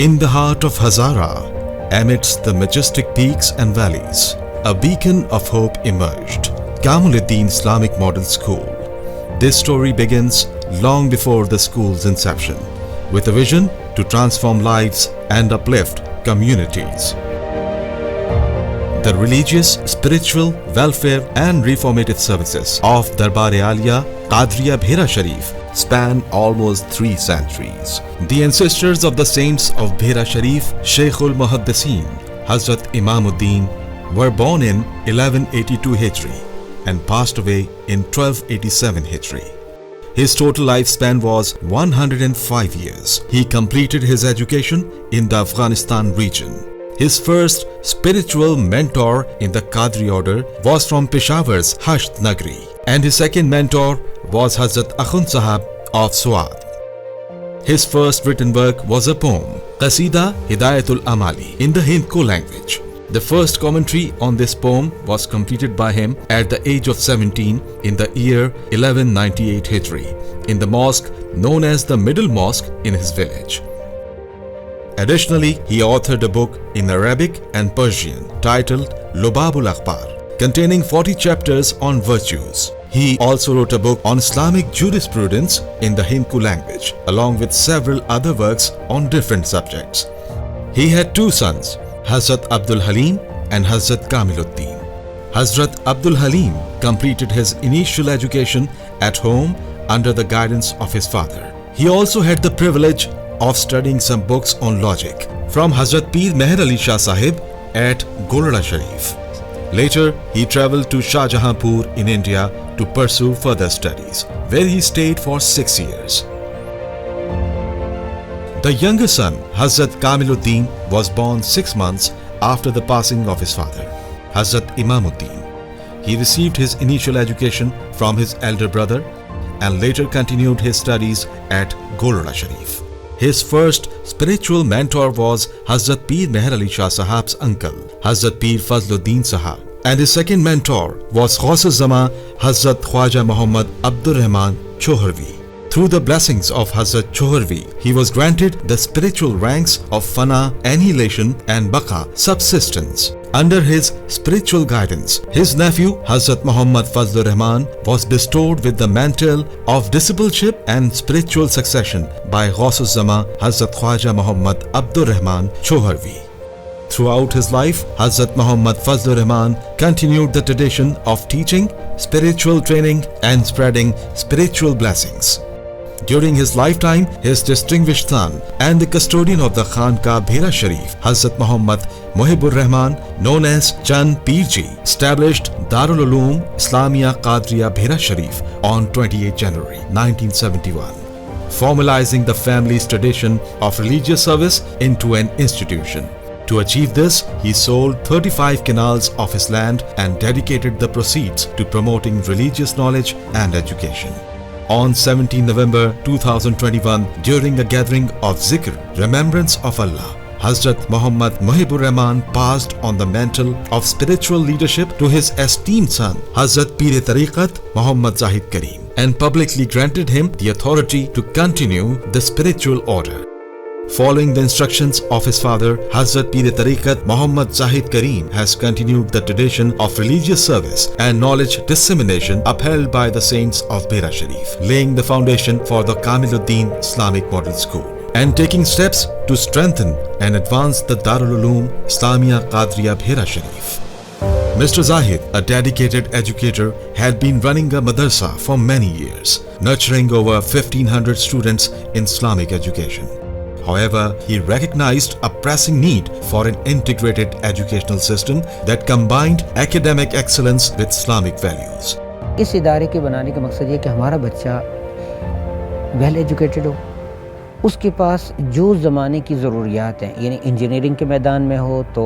In the heart of Hazara, amidst the majestic peaks and valleys, a beacon of hope emerged. Kamuluddin Islamic Model School. This story begins long before the school's inception, with a vision to transform lives and uplift communities. The religious, spiritual, welfare and reformative services of Darbar-e-Aliya Qadriya Bhera Sharif span almost 3 centuries. The ancestors of the saints of Bhera Sharif, Sheikhul Muhaddiseen, Hazrat Imamuddin, were born in 1182 Hijri and passed away in 1287 Hijri. His total lifespan was 105 years. He completed his education in the Afghanistan region. His first spiritual mentor in the Qadri order was from Peshawar's Hasht Nagri, and his second mentor was Hazrat Akhund Sahab of Swat. His first written work was a poem, Qasida Hidayatul Amali, in the Hindko language. The first commentary on this poem was completed by him at the age of 17 in the year 1198 Hijri, in the mosque known as the Middle Mosque in his village. Additionally, he authored a book in Arabic and Persian titled Lubabul Akhbar, containing 40 chapters on virtues. He also wrote a book on Islamic jurisprudence in the Hindko language, along with several other works on different subjects. He had 2 sons, Hazrat Abdul Halim and Hazrat Kamiluddin. Hazrat Abdul Halim completed his initial education at home under the guidance of his father. He also had the privilege of studying some books on logic from Hazrat Peer Meher Ali Shah Sahib at Golda Sharif. Later, he travelled to Shah Jahanpur in India to pursue further studies, where he stayed for 6 years. The younger son, Hazrat Kamiluddin, was born 6 months after the passing of his father, Hazrat Imamuddin. He received his initial education from his elder brother and later continued his studies at Golda Sharif. His first spiritual mentor was Hazrat Peer Meher Ali Shah Sahab's uncle, Hazrat Peer Fazluddin Sahab, and his second mentor was Ghaus-uz-Zaman Hazrat Khwaja Muhammad Abdur Rahman Choharvi. Through the blessings of Hazrat Choharvi, he was granted the spiritual ranks of Fana, annihilation, and Baqa, subsistence. Under his spiritual guidance, his nephew Hazrat Muhammad Fazlur Rahman was bestowed with the mantle of discipleship and spiritual succession by Ghaus-uz-Zaman Hazrat Khwaja Muhammad Abdur Rahman Choharvi. Throughout his life, Hazrat Muhammad Fazlur Rahman continued the tradition of teaching, spiritual training, and spreading spiritual blessings. During his lifetime, his distinguished son and the custodian of the Khanqah Bhera Sharif, Hazrat Muhammad Muhibur Rahman, known as Chand Peerji, established Darul Uloom Islamia Qadriya Bhera Sharif on 28 January 1971, formalizing the family's tradition of religious service into an institution. To achieve this, he sold 35 canals of his land and dedicated the proceeds to promoting religious knowledge and education. On 17 November 2021, during a gathering of Zikr, remembrance of Allah, Hazrat Muhammad Muhibur Rahman passed on the mantle of spiritual leadership to his esteemed son, Hazrat Pir-e-Tariqat Muhammad Zahid Karim, and publicly granted him the authority to continue the spiritual order. Following the instructions of his father, Hazrat Pir-e-Tariqat Muhammad Zahid Karim has continued the tradition of religious service and knowledge dissemination upheld by the saints of Bhera Sharif, laying the foundation for the Kamiluddin Islamic Model School and taking steps to strengthen and advance the Darul Uloom Islamia Qadriya Bhera Sharif. Mr. Zahid, a dedicated educator, had been running a madrasa for many years, nurturing over 1,500 students in Islamic education. However, he recognized a pressing need for an integrated educational system that combined academic excellence with Islamic values. इस इदारे के बनाने का मकसद ये कि हमारा बच्चा वेल एजुकेटेड हो, उसके पास जो ज़माने की ज़रूरियात हैं, यानी इंजीनियरिंग के मैदान में हो तो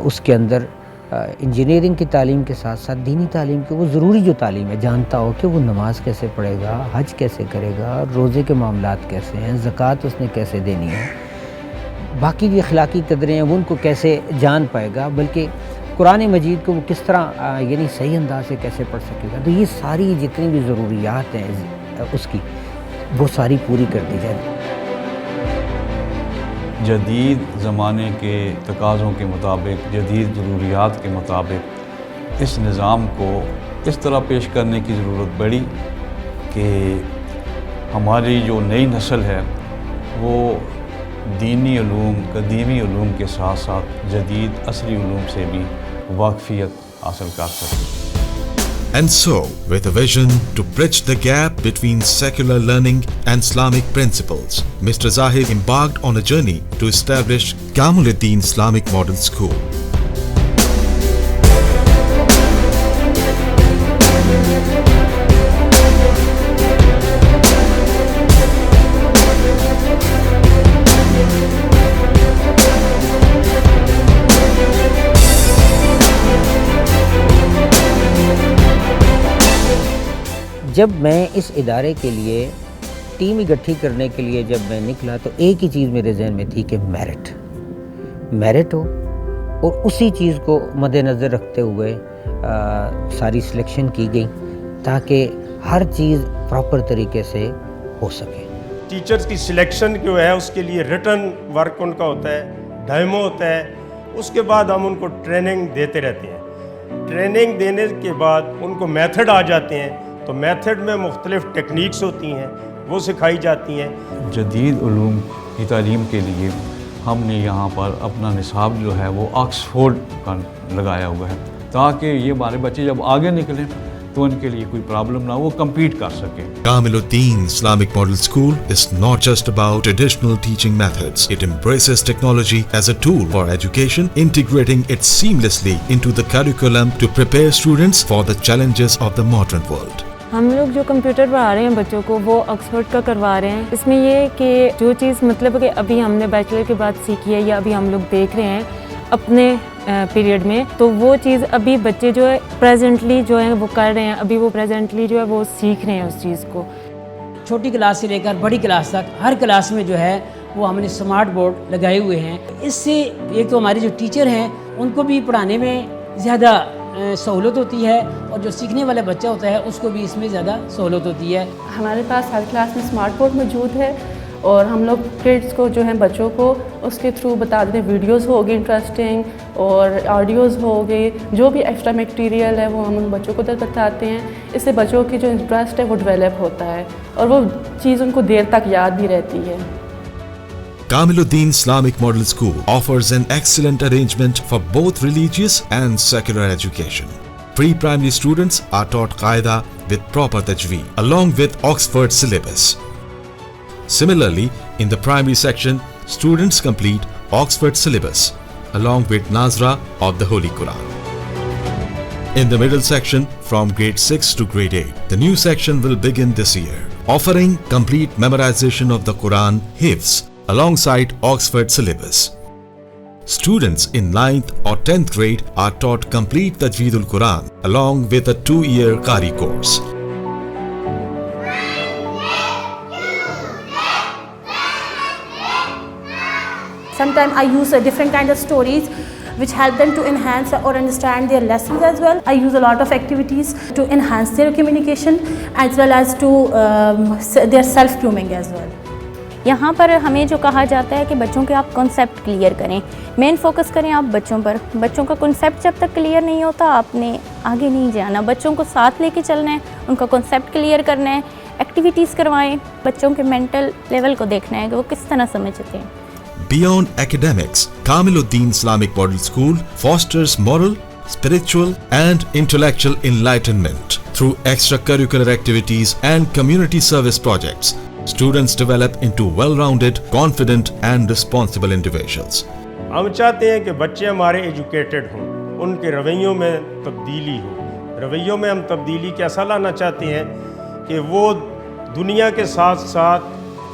उसके अंदर इंजीनियरिंग की तालीम के साथ साथ दीनी तालीम की वो ज़रूरी जो तालीम है, जानता हो कि वो नमाज कैसे पढ़ेगा, हज कैसे करेगा, रोज़े के मामलात कैसे हैं, ज़कात उसने कैसे देनी है, बाकी जो अखलाकी कदरें हैं वो उनको कैसे जान पाएगा, बल्कि कुरान मजीद को वो किस तरह यानी सही अंदाज से कैसे पढ़ सकेगा। तो ये सारी जितनी भी ज़रूरियात हैं उसकी, वो सारी पूरी कर दी जाए। جدید زمانے کے تقاضوں کے مطابق، جدید ضروریات کے مطابق اس نظام کو اس طرح پیش کرنے کی ضرورت پڑی کہ ہماری جو نئی نسل ہے وہ دینی علوم، قدیمی علوم کے ساتھ ساتھ جدید عصری علوم سے بھی واقفیت حاصل کر سکے. And so, with a vision to bridge the gap between secular learning and Islamic principles, Mr. Zahid embarked on a journey to establish Kamiluddin Islamic Model School. جب میں اس ادارے کے لیے ٹیم اکٹھی کرنے کے لیے جب میں نکلا تو ایک ہی چیز میرے ذہن میں تھی کہ میرٹ ہو، اور اسی چیز کو مد نظر رکھتے ہوئے ساری سلیکشن کی گئی تاکہ ہر چیز پراپر طریقے سے ہو سکے. ٹیچرز کی سلیکشن جو ہے اس کے لیے ریٹن ورک ان کا ہوتا ہے، ڈیمو ہوتا ہے، اس کے بعد ہم ان کو ٹریننگ دیتے رہتے ہیں. ٹریننگ دینے کے بعد ان کو میتھڈ آ جاتے ہیں، تو میتھڈ میں مختلف ٹیکنیکس ہوتی ہیں، وہ سکھائی جاتی ہیں. جدید علوم کی تعلیم کے لیے ہم نے یہاں پر اپنا نصاب جو ہے وہ آکسفورڈ کا لگایا ہوا ہے تاکہ یہ ہمارے بچے جب آگے نکلیں تو ان کے لیے کوئی پرابلم نہ ہو، وہ کمپیٹ کر سکیں. Kamiluddin Islamic Model School is not just about traditional teaching methods. It embraces technology as a tool for education, integrating it seamlessly into the curriculum to prepare students for the challenges of the modern world. ہم لوگ جو computer پڑھا رہے ہیں بچوں کو وہ Oxford کا کروا رہے ہیں. اس میں یہ کہ جو چیز مطلب کہ ابھی ہم نے بیچلر کے بعد سیکھی ہے یا ابھی ہم لوگ دیکھ رہے ہیں اپنے پیریڈ میں، تو وہ چیز ابھی بچے جو ہے پریزنٹلی جو ہے وہ کر رہے ہیں، ابھی وہ پریزنٹلی جو ہے وہ سیکھ رہے ہیں اس چیز کو. چھوٹی کلاس سے لے کر بڑی کلاس تک ہر کلاس میں جو ہے وہ ہم نے اسمارٹ بورڈ لگائے ہوئے ہیں. اس سے ایک تو ہمارے جو ٹیچر ہیں ان کو بھی پڑھانے میں زیادہ سہولت ہوتی ہے، اور جو سیکھنے والا بچہ ہوتا ہے اس کو بھی اس میں زیادہ سہولت ہوتی ہے. ہمارے پاس ہر کلاس میں اسمارٹ بورڈ موجود ہے، اور ہم لوگ کڈس کو جو ہیں بچوں کو اس کے تھرو بتا دیتے ہیں. ویڈیوز ہو گئی انٹرسٹنگ اور آڈیوز ہو گئی، جو بھی ایکسٹرا میٹیریل ہے وہ ہم ان بچوں کو بتاتے ہیں. اس سے بچوں کی جو انٹرسٹ ہے وہ ڈیولپ ہوتا ہے اور وہ چیز ان کو دیر تک یاد بھی رہتی ہے. Kamiluddin Islamic Model School offers an excellent arrangement for both religious and secular education. Pre-primary students are taught Qaida with proper tajweed, along with Oxford syllabus. Similarly, in the primary section, students complete Oxford syllabus, along with Nazra of the Holy Quran. In the middle section, from grade 6 to grade 8, the new section will begin this year, offering complete memorization of the Quran, Hifz, alongside Oxford syllabus. Students in 9th or 10th grade are taught complete Tajweedul Quran along with a 2-year Qari course. Sometimes I use different kind of stories which help them to enhance or understand their lessons as well. I use a lot of activities to enhance their communication as well as to their self-grooming as well. یہاں پر ہمیں جو کہا جاتا ہے کہ بچوں کے آپ کنسیپٹ کلیئر کریں، مین فوکس کریں آپ بچوں پر. بچوں کا کنسیپٹ جب تک کلیئر نہیں ہوتا آپ نے آگے نہیں جانا. بچوں کو ساتھ لے کے چلنا ہے، ان کا کنسیپٹ کلیئر کرنا ہے، ایکٹیویٹیز کروائیں، بچوں کے مینٹل لیول کو دیکھنا ہے کہ وہ کس طرح سمجھتے ہیں. Beyond academics, Kamiluddin Islamic Model School fosters moral, spiritual and intellectual enlightenment through extracurricular activities and community service projects. Students develop into well-rounded, confident and responsible individuals. ہم چاہتے ہیں کہ بچے ہمارے ایجوکیٹڈ ہوں، ان کے رویوں میں تبدیلی ہو. رویوں میں ہم تبدیلی کیسا لانا چاہتے ہیں کہ وہ دنیا کے ساتھ ساتھ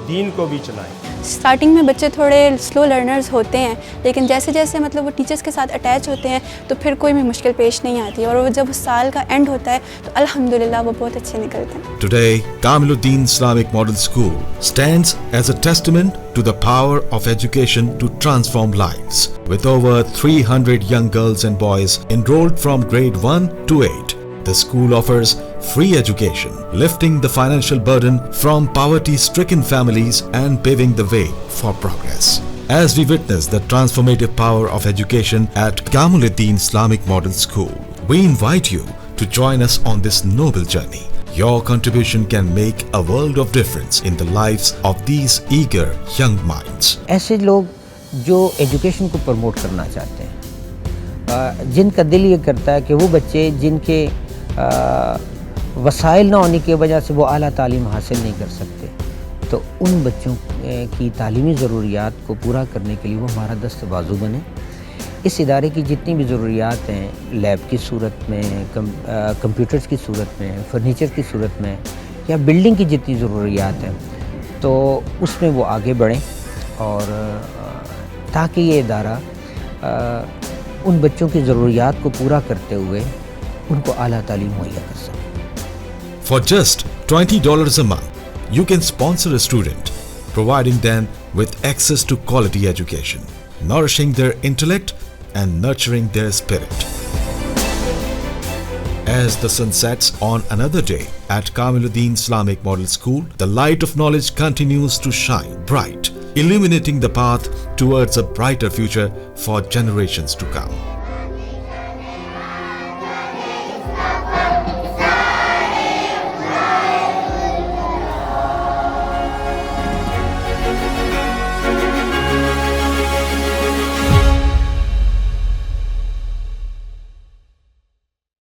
دین کو بھی چلائیں. اسٹارٹنگ میں بچے تھوڑے سلو لرنرز ہوتے ہیں، لیکن جیسے جیسے مطلب وہ ٹیچرز کے ساتھ اٹیچ ہوتے ہیں تو پھر کوئی بھی مشکل پیش نہیں آتی، اور وہ جب اس سال کا اینڈ ہوتا ہے تو الحمدللہ وہ بہت اچھے نکلتے ہیں. Today, Kamiluddin Islamic Model School stands as a testament to the power of education to transform lives. With over 300 young girls and boys enrolled from grade 1 to 8, the school offers free education, lifting the financial burden from poverty-stricken families and paving the way for progress. As we witness the transformative power of education at Kamaluddin Islamic Model School, we invite you to join us on this noble journey. Your contribution can make a world of difference in the lives of these eager young minds. ऐसे लोग जो education को promote करना चाहते हैं, जिनका दिल ये करता है कि वो बच्चे जिनके वसाइल ना होने की वजह से वो आला तालीम हासिल नहीं कर सकते, तो उन बच्चों की तालीमी ज़रूरियात को पूरा करने के लिए वो हमारा दस्त बाजू बने। इस इदारे की जितनी भी ज़रूरियात हैं, लैब की सूरत में, कंप्यूटर्स की सूरत में, फर्नीचर की सूरत में, या बिल्डिंग की जितनी ज़रूरियात हैं, तो उसमें वो आगे बढ़ें, और ताकि ये इदारा उन बच्चों की ज़रूरियात को पूरा करते हुए उनको आला तालीम मुहैया कर सके। For just $20 a month, you can sponsor a student, providing them with access to quality education, nourishing their intellect and nurturing their spirit. As the sun sets on another day at Kamaluddin Islamic Model School, the light of knowledge continues to shine bright, illuminating the path towards a brighter future for generations to come.